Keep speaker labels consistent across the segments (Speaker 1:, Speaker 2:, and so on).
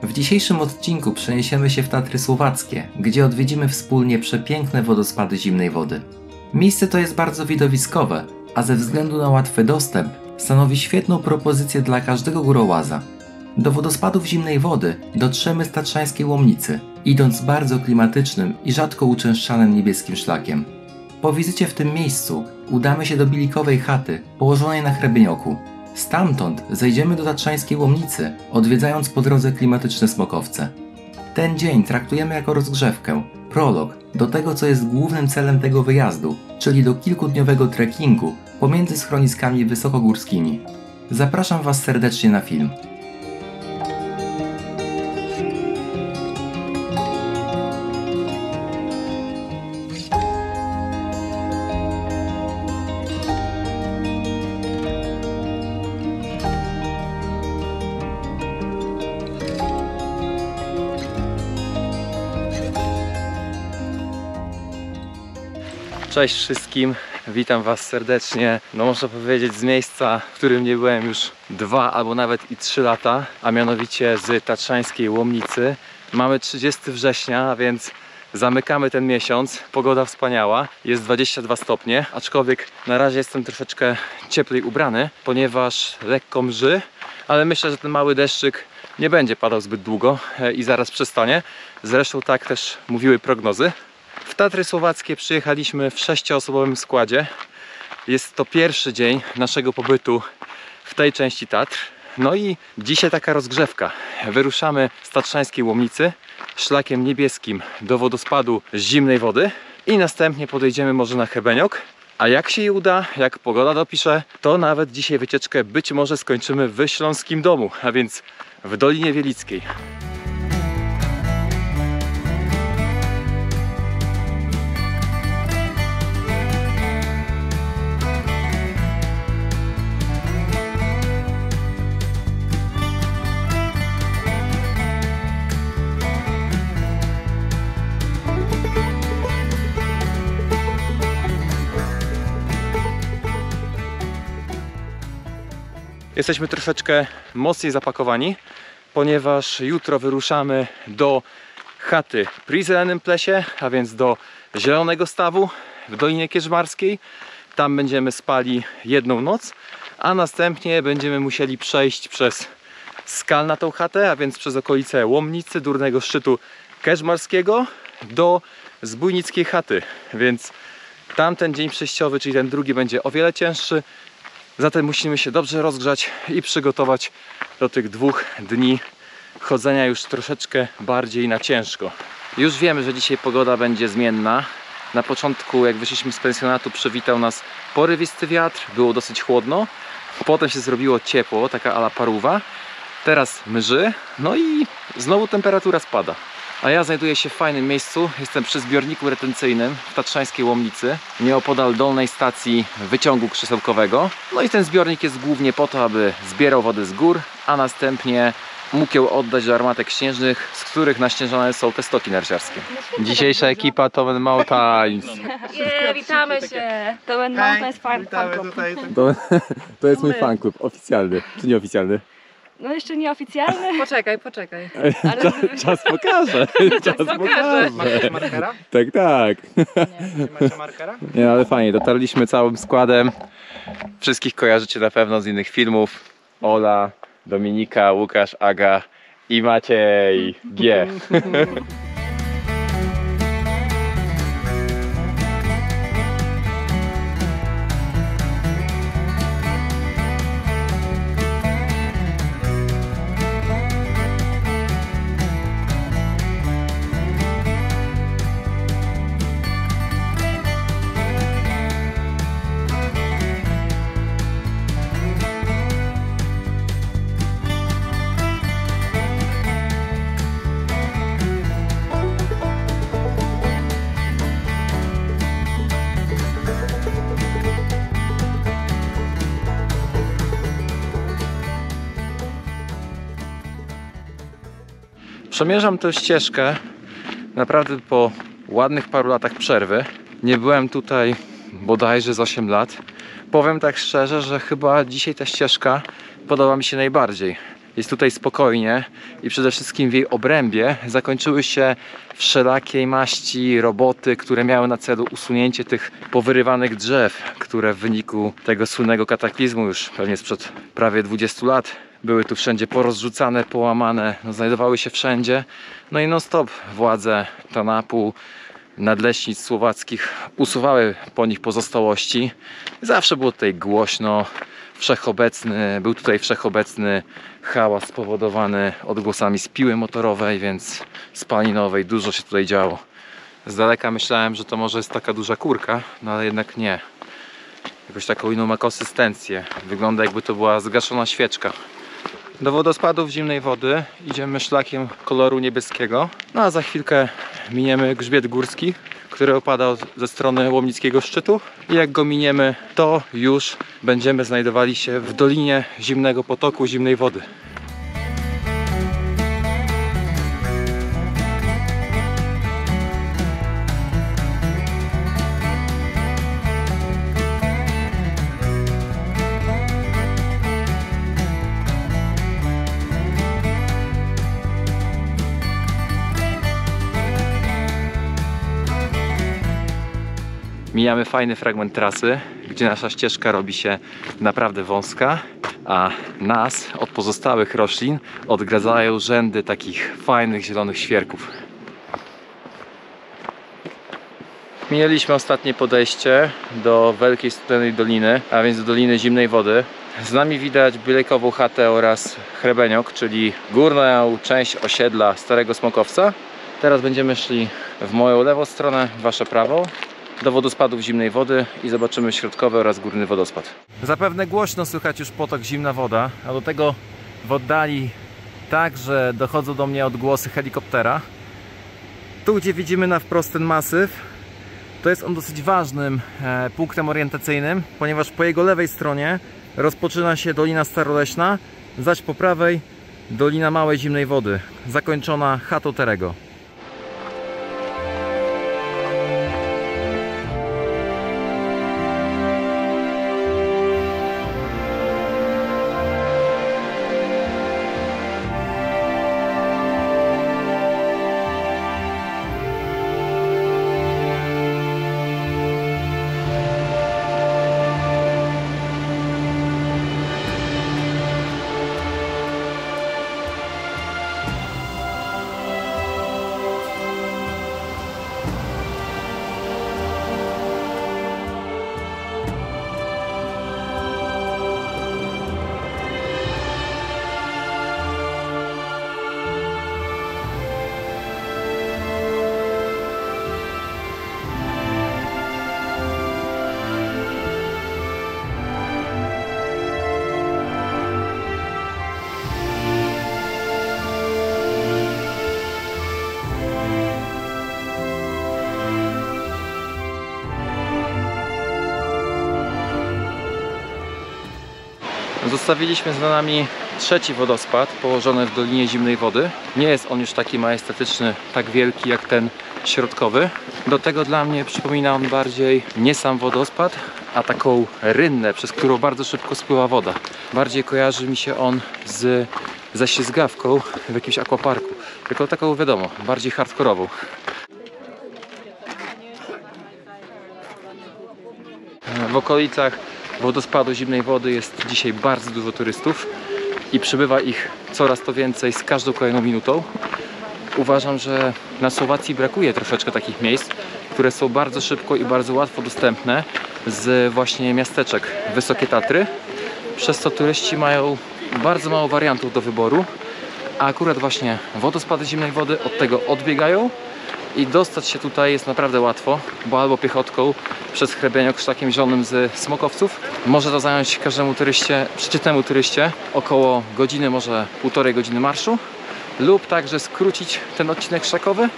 Speaker 1: W dzisiejszym odcinku przeniesiemy się w Tatry Słowackie, gdzie odwiedzimy wspólnie przepiękne wodospady zimnej wody. Miejsce to jest bardzo widowiskowe, a ze względu na łatwy dostęp stanowi świetną propozycję dla każdego górołaza. Do wodospadów zimnej wody dotrzemy z tatrzańskiej Łomnicy, idąc bardzo klimatycznym i rzadko uczęszczanym niebieskim szlakiem. Po wizycie w tym miejscu udamy się do Bilikowej chaty, położonej na Hrebienioku. Stamtąd zejdziemy do tatrzańskiej Łomnicy, odwiedzając po drodze klimatyczne smokowce. Ten dzień traktujemy jako rozgrzewkę, prolog do tego, co jest głównym celem tego wyjazdu, czyli do kilkudniowego trekkingu pomiędzy schroniskami wysokogórskimi. Zapraszam Was serdecznie na film. Cześć wszystkim, witam Was serdecznie, można powiedzieć z miejsca, w którym nie byłem już 2 albo nawet i 3 lata, a mianowicie z tatrzańskiej Łomnicy. Mamy 30 września, a więc zamykamy ten miesiąc, pogoda wspaniała, jest 22 stopnie, aczkolwiek na razie jestem troszeczkę cieplej ubrany, ponieważ lekko mrzy, ale myślę, że ten mały deszczyk nie będzie padał zbyt długo i zaraz przestanie, zresztą tak też mówiły prognozy. W Tatry Słowackie przyjechaliśmy w 6-osobowym składzie. Jest to pierwszy dzień naszego pobytu w tej części Tatr. No i dzisiaj taka rozgrzewka. Wyruszamy z tatrzańskiej Łomnicy szlakiem niebieskim do wodospadu z zimnej wody i następnie podejdziemy może na Hrebeniok. A jak się uda, jak pogoda dopisze, to nawet dzisiaj wycieczkę być może skończymy w Śląskim Domu, a więc w Dolinie Wielickiej. Jesteśmy troszeczkę mocniej zapakowani, ponieważ jutro wyruszamy do chaty pri Zelenym Plesie, a więc do Zielonego Stawu w Dolinie Kierzmarskiej. Tam będziemy spali jedną noc, a następnie będziemy musieli przejść przez skalnatą chatę, a więc przez okolice Łomnicy, Durnego Szczytu Kerzmarskiego do Zbójnickiej chaty, więc tamten dzień przejściowy, czyli ten drugi, będzie o wiele cięższy. Zatem musimy się dobrze rozgrzać i przygotować do tych 2 dni chodzenia już troszeczkę bardziej na ciężko. Już wiemy, że dzisiaj pogoda będzie zmienna. Na początku, jak wyszliśmy z pensjonatu, przywitał nas porywisty wiatr, było dosyć chłodno. Potem się zrobiło ciepło, taka ala parówa. Teraz mrzy, no i znowu temperatura spada. A ja znajduję się w fajnym miejscu, jestem przy zbiorniku retencyjnym w tatrzańskiej Łomnicy, nieopodal dolnej stacji wyciągu krzesełkowego. No i ten zbiornik jest głównie po to, aby zbierał wodę z gór, a następnie mógł ją oddać do armatek śnieżnych, z których naśnieżone są te stoki narciarskie. Dzisiejsza ekipa to Tomen Mountains.
Speaker 2: Witamy się! Tomen Mountains Fan Club.
Speaker 1: To jest mój fan club, oficjalny czy nieoficjalny?
Speaker 2: No jeszcze nieoficjalny.
Speaker 3: Poczekaj.
Speaker 2: Ale...
Speaker 1: Czas pokaże. Czas pokaże.
Speaker 3: Macie markera?
Speaker 1: Tak.
Speaker 3: Nie macie markera?
Speaker 1: Nie, ale fajnie, dotarliśmy całym składem. Wszystkich kojarzycie na pewno z innych filmów. Ola, Dominika, Łukasz, Aga i Maciej G. Przemierzam tę ścieżkę naprawdę po ładnych paru latach przerwy. Nie byłem tutaj bodajże z 8 lat. Powiem tak szczerze, że chyba dzisiaj ta ścieżka podoba mi się najbardziej. Jest tutaj spokojnie i przede wszystkim w jej obrębie zakończyły się wszelakiej maści roboty, które miały na celu usunięcie tych powyrywanych drzew, które w wyniku tego słynnego kataklizmu już pewnie sprzed prawie 20 lat były tu wszędzie porozrzucane, połamane, no, znajdowały się wszędzie. No i non stop władze TANAP-u, nadleśnictw słowackich usuwały po nich pozostałości. Zawsze było tutaj głośno, był tutaj wszechobecny hałas spowodowany odgłosami z piły motorowej, więc spalinowej. Dużo się tutaj działo. Z daleka myślałem, że to może jest taka duża kurka, no ale jednak nie. Jakoś taką inną ma konsystencję. Wygląda, jakby to była zgaszona świeczka. Do wodospadów zimnej wody idziemy szlakiem koloru niebieskiego. No a za chwilkę miniemy grzbiet górski, który opada ze strony Łomnickiego Szczytu. I jak go miniemy, to już będziemy znajdowali się w dolinie zimnego potoku, zimnej wody. Mijamy fajny fragment trasy, gdzie nasza ścieżka robi się naprawdę wąska, a nas od pozostałych roślin odgradzają rzędy takich fajnych zielonych świerków. Minęliśmy ostatnie podejście do Wielkiej Studenej Doliny, a więc do Doliny Zimnej Wody. Z nami widać Bylejkową chatę oraz Hrebeniok, czyli górną część osiedla Starego Smokowca. Teraz będziemy szli w moją lewą stronę, w wasze prawą, do wodospadów zimnej wody i zobaczymy środkowy oraz górny wodospad. Zapewne głośno słychać już potok zimna woda, a do tego w oddali także dochodzą do mnie odgłosy helikoptera. Tu, gdzie widzimy na wprost ten masyw, to jest on dosyć ważnym punktem orientacyjnym, ponieważ po jego lewej stronie rozpoczyna się Dolina Staroleśna, zaś po prawej Dolina Małej Zimnej Wody, zakończona chatą Terego. Zostawiliśmy za nami trzeci wodospad położony w Dolinie Zimnej Wody. Nie jest on już taki majestatyczny, tak wielki jak ten środkowy. Do tego dla mnie przypomina on bardziej nie sam wodospad, a taką rynnę, przez którą bardzo szybko spływa woda. Bardziej kojarzy mi się on ze ślizgawką w jakimś aquaparku. Tylko taką, wiadomo, bardziej hardkorową. W okolicach wodospadu zimnej wody jest dzisiaj bardzo dużo turystów i przybywa ich coraz to więcej z każdą kolejną minutą. Uważam, że na Słowacji brakuje troszeczkę takich miejsc, które są bardzo szybko i bardzo łatwo dostępne z właśnie miasteczek Wysokie Tatry, przez co turyści mają bardzo mało wariantów do wyboru, a akurat właśnie wodospady zimnej wody od tego odbiegają i dostać się tutaj jest naprawdę łatwo, bo albo piechotką przez Hrebeniok szlakiem zielonym z Smokowców. Może to zająć każdemu turyście, przeciętnemu turyście około godziny, może półtorej godziny marszu, lub także skrócić ten odcinek szlakowy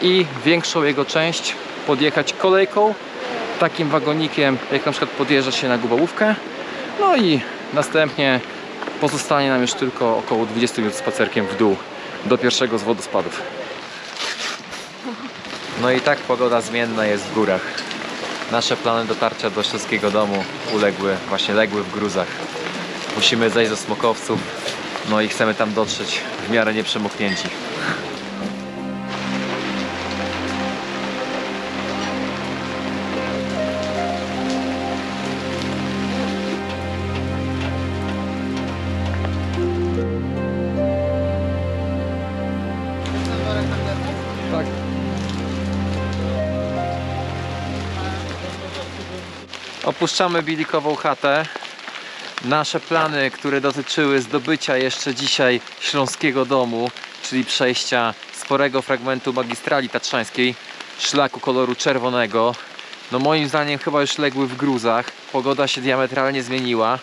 Speaker 1: i większą jego część podjechać kolejką, takim wagonikiem, jak na przykład podjeżdża się na Gubałówkę, no i następnie pozostanie nam już tylko około 20 minut spacerkiem w dół do pierwszego z wodospadów. No i tak pogoda zmienna jest w górach. Nasze plany dotarcia do Śląskiego Domu legły w gruzach. Musimy zejść do Smokowców No i chcemy tam dotrzeć w miarę nieprzemoknięci. Tak. Opuszczamy bilikową chatę. Nasze plany, które dotyczyły zdobycia jeszcze dzisiaj Śląskiego Domu, czyli przejścia sporego fragmentu magistrali tatrzańskiej, szlaku koloru czerwonego, no moim zdaniem chyba już legły w gruzach. Pogoda się diametralnie zmieniła.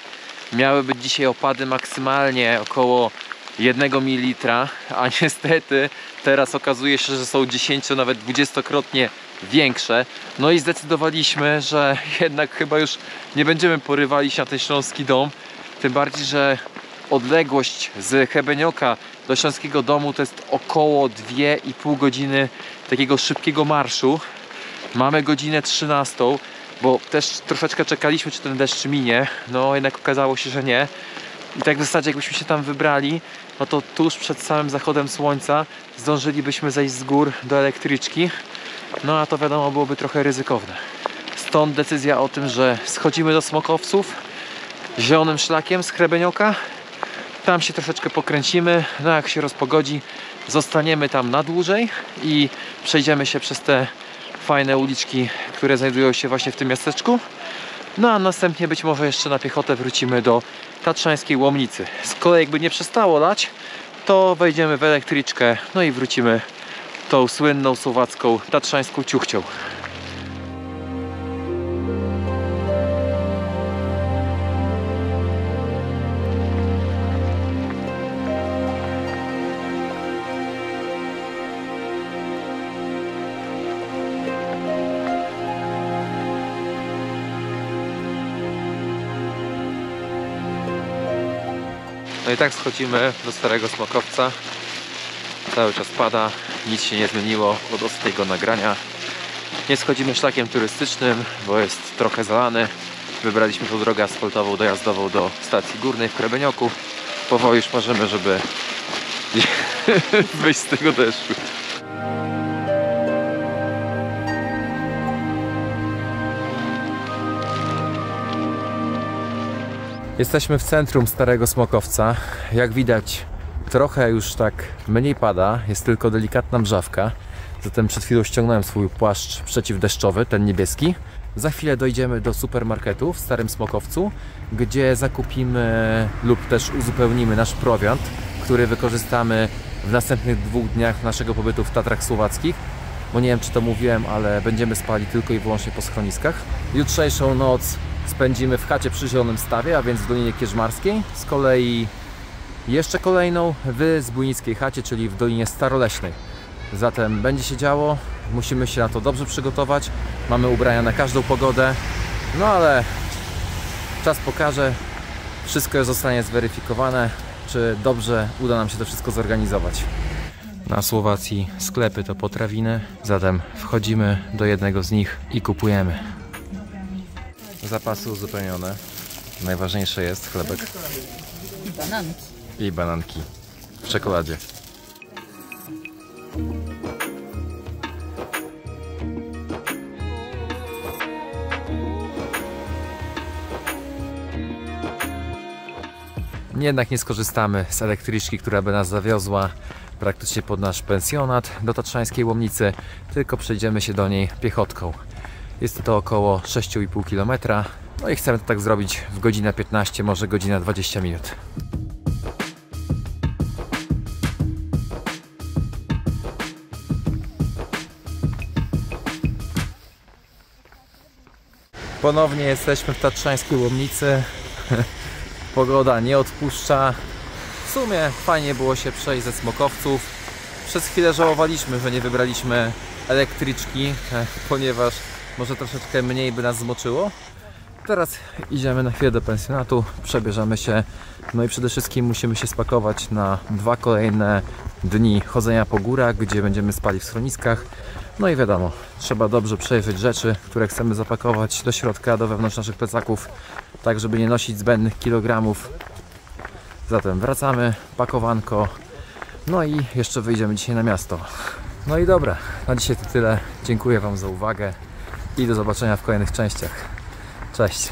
Speaker 1: Miały być dzisiaj opady maksymalnie około 1 ml, a niestety teraz okazuje się, że są 10, nawet 20-krotnie większe. No i zdecydowaliśmy, że jednak chyba już nie będziemy porywali się na ten Śląski Dom. Tym bardziej, że odległość z Hebenioka do Śląskiego Domu to jest około 2,5 godziny takiego szybkiego marszu. Mamy godzinę 13, bo też troszeczkę czekaliśmy, czy ten deszcz minie. No jednak okazało się, że nie. I tak w zasadzie jakbyśmy się tam wybrali, no to tuż przed samym zachodem słońca zdążylibyśmy zejść z gór do elektryczki. No a to wiadomo byłoby trochę ryzykowne. Stąd decyzja o tym, że schodzimy do Smokowców zielonym szlakiem z Hebenioka. Tam się troszeczkę pokręcimy, no jak się rozpogodzi, zostaniemy tam na dłużej i przejdziemy się przez te fajne uliczki, które znajdują się właśnie w tym miasteczku. No a następnie być może jeszcze na piechotę wrócimy do tatrzańskiej Łomnicy. Z kolei jakby nie przestało lać, to wejdziemy w elektryczkę, no i wrócimy tą słynną słowacką tatrzańską ciuchcią. No i tak schodzimy do Starego Smokowca. Cały czas pada, nic się nie zmieniło od ostatniego nagrania. Nie schodzimy szlakiem turystycznym, bo jest trochę zalany. Wybraliśmy tą drogę asfaltową dojazdową do stacji górnej w Hebenioku. Powoli już marzymy, żeby wyjść z tego deszczu. Jesteśmy w centrum Starego Smokowca. Jak widać, trochę już tak mniej pada, jest tylko delikatna mrzawka. Zatem przed chwilą ściągnąłem swój płaszcz przeciwdeszczowy, ten niebieski. Za chwilę dojdziemy do supermarketu w Starym Smokowcu, gdzie zakupimy lub też uzupełnimy nasz prowiant, który wykorzystamy w następnych 2 dniach naszego pobytu w Tatrach Słowackich. Bo nie wiem, czy to mówiłem, ale będziemy spali tylko i wyłącznie po schroniskach. Jutrzejszą noc spędzimy w chacie przy Zielonym Stawie, a więc w Dolinie Kierzmarskiej. Z kolei jeszcze kolejną w Zbójnickiej chacie, czyli w Dolinie Staroleśnej. Zatem będzie się działo, musimy się na to dobrze przygotować. Mamy ubrania na każdą pogodę, no ale czas pokaże. Wszystko już zostanie zweryfikowane, czy dobrze uda nam się to wszystko zorganizować. Na Słowacji sklepy to potrawiny, zatem wchodzimy do jednego z nich i kupujemy. Zapasy uzupełnione. Najważniejsze jest chlebek.
Speaker 2: I bananki.
Speaker 1: I bananki w czekoladzie. Jednak nie skorzystamy z elektryczki, która by nas zawiozła praktycznie pod nasz pensjonat do tatrzańskiej Łomnicy, tylko przejdziemy się do niej piechotką. Jest to około 6,5 km. No i chcemy to tak zrobić w godzinę 15, może godzinę 20 minut. Ponownie jesteśmy w tatrzańskiej Łomnicy. Pogoda nie odpuszcza. W sumie fajnie było się przejść ze Smokowców. Przez chwilę żałowaliśmy, że nie wybraliśmy elektryczki, ponieważ może troszeczkę mniej by nas zmoczyło. Teraz idziemy na chwilę do pensjonatu, przebierzemy się, no i przede wszystkim musimy się spakować na 2 kolejne dni chodzenia po górach, gdzie będziemy spali w schroniskach. No i wiadomo, trzeba dobrze przejrzeć rzeczy, które chcemy zapakować do środka, do wewnątrz naszych plecaków, tak żeby nie nosić zbędnych kilogramów. Zatem wracamy, pakowanko, no i jeszcze wyjdziemy dzisiaj na miasto. No i dobra, na dzisiaj to tyle. Dziękuję Wam za uwagę i do zobaczenia w kolejnych częściach. Cześć!